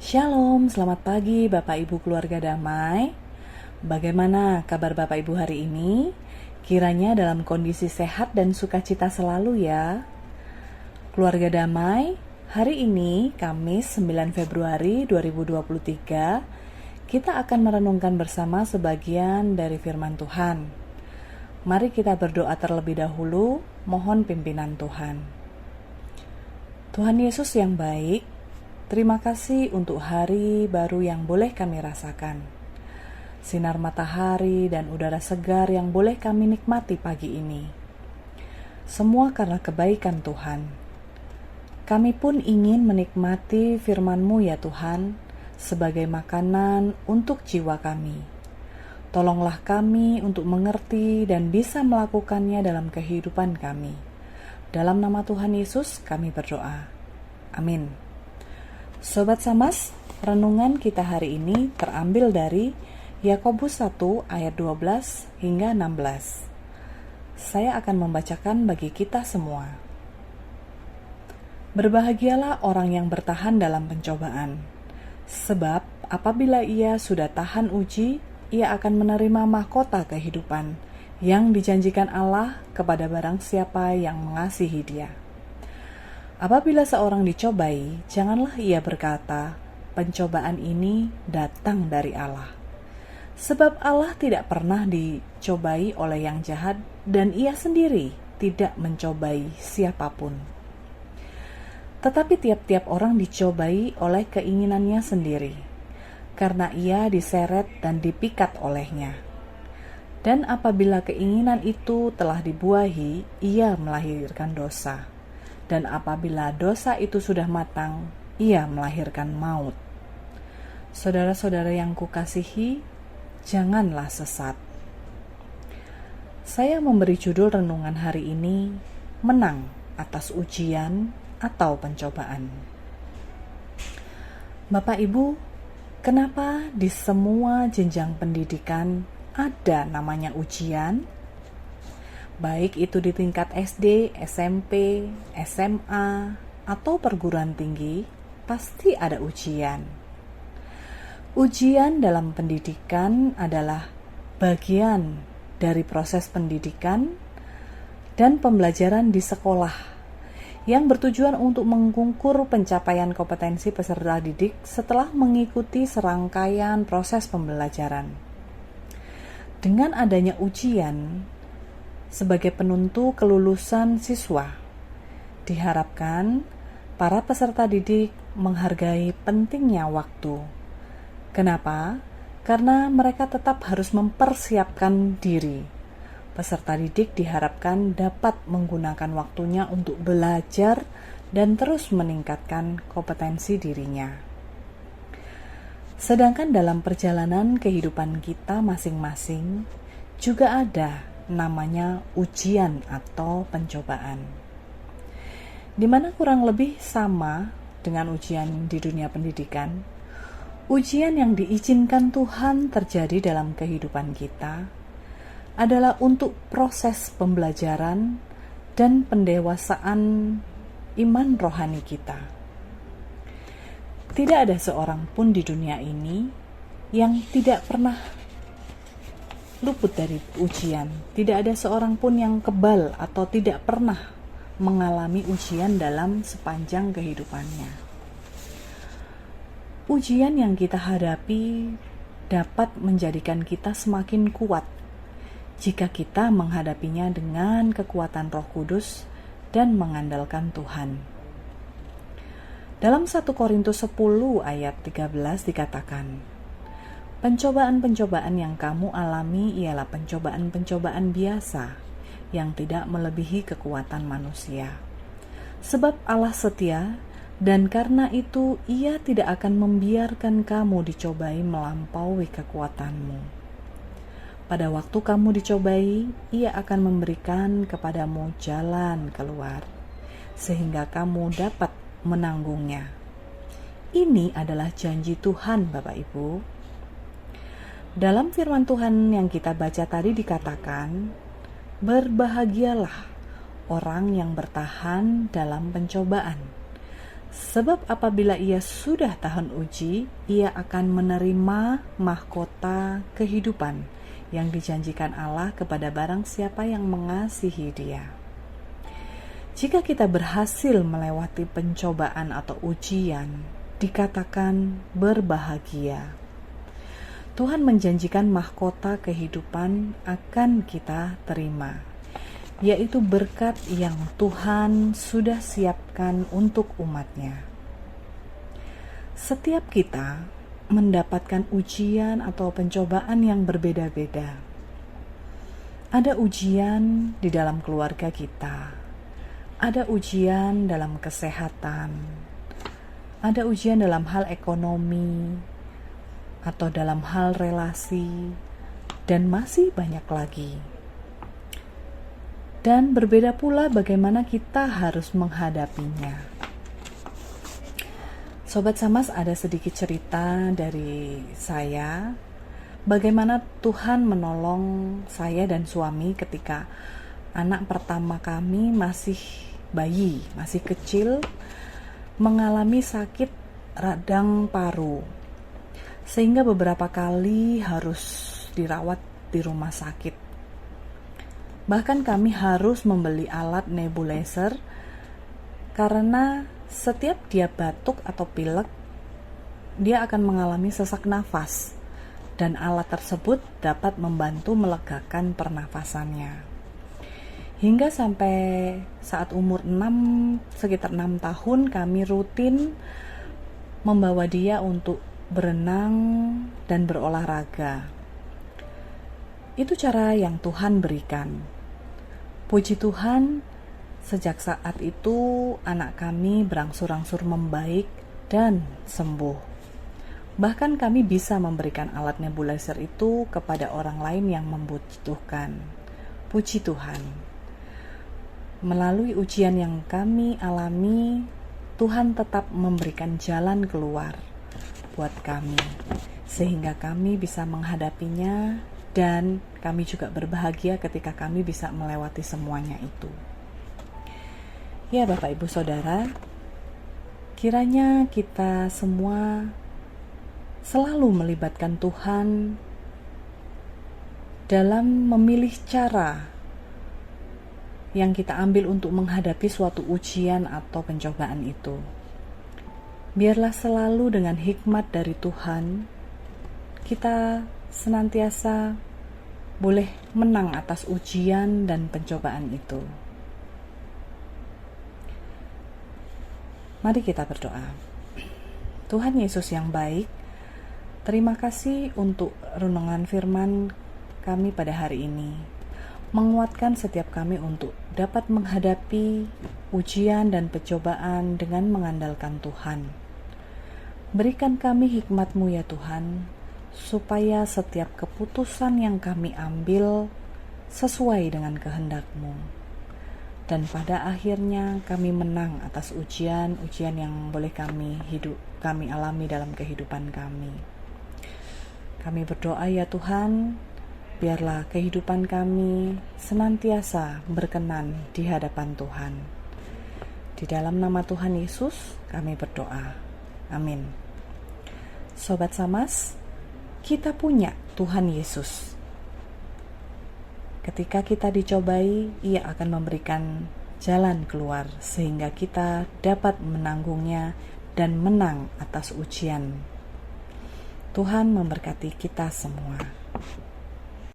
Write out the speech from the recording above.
Shalom, selamat pagi Bapak Ibu keluarga damai. Bagaimana kabar Bapak Ibu hari ini? Kiranya dalam kondisi sehat dan sukacita selalu ya. Keluarga damai, hari ini Kamis 9 Februari 2023, kita akan merenungkan bersama sebagian dari firman Tuhan. Mari kita berdoa terlebih dahulu, mohon pimpinan Tuhan. Tuhan Yesus yang baik, terima kasih untuk hari baru yang boleh kami rasakan. Sinar matahari dan udara segar yang boleh kami nikmati pagi ini. Semua karena kebaikan Tuhan. Kami pun ingin menikmati firman-Mu ya Tuhan, sebagai makanan untuk jiwa kami. Tolonglah kami untuk mengerti dan bisa melakukannya dalam kehidupan kami. Dalam nama Tuhan Yesus kami berdoa. Amin. Sobat Samas, renungan kita hari ini terambil dari Yakobus 1 ayat 12 hingga 16. Saya akan membacakan bagi kita semua. Berbahagialah orang yang bertahan dalam pencobaan, sebab apabila ia sudah tahan uji, ia akan menerima mahkota kehidupan yang dijanjikan Allah kepada barang siapa yang mengasihi Dia. Apabila seorang dicobai, janganlah ia berkata, pencobaan ini datang dari Allah. Sebab Allah tidak pernah dicobai oleh yang jahat dan ia sendiri tidak mencobai siapapun. Tetapi tiap-tiap orang dicobai oleh keinginannya sendiri, karena ia diseret dan dipikat olehnya. Dan apabila keinginan itu telah dibuahi, ia melahirkan dosa. Dan apabila dosa itu sudah matang, ia melahirkan maut. Saudara-saudara yang kukasihi, janganlah sesat. Saya memberi judul renungan hari ini, menang atas ujian atau pencobaan. Bapak Ibu, kenapa di semua jenjang pendidikan ada namanya ujian? Baik itu di tingkat SD, SMP, SMA, atau perguruan tinggi, pasti ada ujian. Ujian dalam pendidikan adalah bagian dari proses pendidikan dan pembelajaran di sekolah yang bertujuan untuk mengukur pencapaian kompetensi peserta didik setelah mengikuti serangkaian proses pembelajaran. Dengan adanya ujian sebagai penentu kelulusan siswa, diharapkan para peserta didik menghargai pentingnya waktu. Kenapa? Karena mereka tetap harus mempersiapkan diri. Peserta didik diharapkan dapat menggunakan waktunya untuk belajar dan terus meningkatkan kompetensi dirinya. Sedangkan dalam perjalanan kehidupan kita masing-masing juga ada namanya ujian atau pencobaan, di mana kurang lebih sama dengan ujian di dunia pendidikan. Ujian yang diizinkan Tuhan terjadi dalam kehidupan kita adalah untuk proses pembelajaran dan pendewasaan iman rohani kita. Tidak ada seorang pun di dunia ini yang tidak pernah luput dari ujian. Tidak ada seorang pun yang kebal atau tidak pernah mengalami ujian dalam sepanjang kehidupannya. Ujian yang kita hadapi dapat menjadikan kita semakin kuat jika kita menghadapinya dengan kekuatan Roh Kudus dan mengandalkan Tuhan. Dalam 1 Korintus 10 ayat 13 dikatakan, pencobaan-pencobaan yang kamu alami ialah pencobaan-pencobaan biasa yang tidak melebihi kekuatan manusia. Sebab Allah setia, dan karena itu Ia tidak akan membiarkan kamu dicobai melampaui kekuatanmu. Pada waktu kamu dicobai, Ia akan memberikan kepadamu jalan keluar, sehingga kamu dapat menanggungnya. Ini adalah janji Tuhan, Bapak Ibu. Dalam firman Tuhan yang kita baca tadi dikatakan, berbahagialah orang yang bertahan dalam pencobaan, Sebab apabila ia sudah tahan uji, ia akan menerima mahkota kehidupan yang dijanjikan Allah kepada barang siapa yang mengasihi Dia. Jika kita berhasil melewati pencobaan atau ujian, dikatakan berbahagia. Tuhan menjanjikan mahkota kehidupan akan kita terima, yaitu berkat yang Tuhan sudah siapkan untuk umat-Nya. Setiap kita mendapatkan ujian atau pencobaan yang berbeda-beda. Ada ujian di dalam keluarga kita, ada ujian dalam kesehatan, ada ujian dalam hal ekonomi, atau dalam hal relasi, dan masih banyak lagi. Dan berbeda pula bagaimana kita harus menghadapinya. Sobat Samas, ada sedikit cerita dari saya, bagaimana Tuhan menolong saya dan suami ketika anak pertama kami masih bayi, masih kecil, mengalami sakit radang paru, sehingga beberapa kali harus dirawat di rumah sakit. Bahkan kami harus membeli alat nebulizer karena setiap dia batuk atau pilek, dia akan mengalami sesak nafas, dan alat tersebut dapat membantu melegakan pernafasannya. Hingga sampai saat umur sekitar 6 tahun, kami rutin membawa dia untuk berenang dan berolahraga. Itu cara yang Tuhan berikan. Puji Tuhan, sejak saat itu anak kami berangsur-angsur membaik dan sembuh. Bahkan kami bisa memberikan alat nebulizer itu kepada orang lain yang membutuhkan. Puji Tuhan. Melalui ujian yang kami alami, Tuhan tetap memberikan jalan keluar buat kami, sehingga kami bisa menghadapinya, dan kami juga berbahagia ketika kami bisa melewati semuanya itu. Ya Bapak Ibu Saudara, kiranya kita semua selalu melibatkan Tuhan dalam memilih cara yang kita ambil untuk menghadapi suatu ujian atau pencobaan itu. Biarlah selalu dengan hikmat dari Tuhan, kita senantiasa boleh menang atas ujian dan pencobaan itu. Mari kita berdoa. Tuhan Yesus yang baik, terima kasih untuk renungan firman kami pada hari ini. Menguatkan setiap kami untuk dapat menghadapi ujian dan pencobaan dengan mengandalkan Tuhan. Berikan kami hikmat-Mu ya Tuhan, supaya setiap keputusan yang kami ambil sesuai dengan kehendak-Mu. Dan pada akhirnya kami menang atas ujian-ujian yang boleh kami alami dalam kehidupan kami. Kami berdoa ya Tuhan, biarlah kehidupan kami senantiasa berkenan di hadapan Tuhan. Di dalam nama Tuhan Yesus kami berdoa. Amin. Sobat Samas, kita punya Tuhan Yesus. Ketika kita dicobai, Ia akan memberikan jalan keluar sehingga kita dapat menanggungnya dan menang atas ujian. Tuhan memberkati kita semua.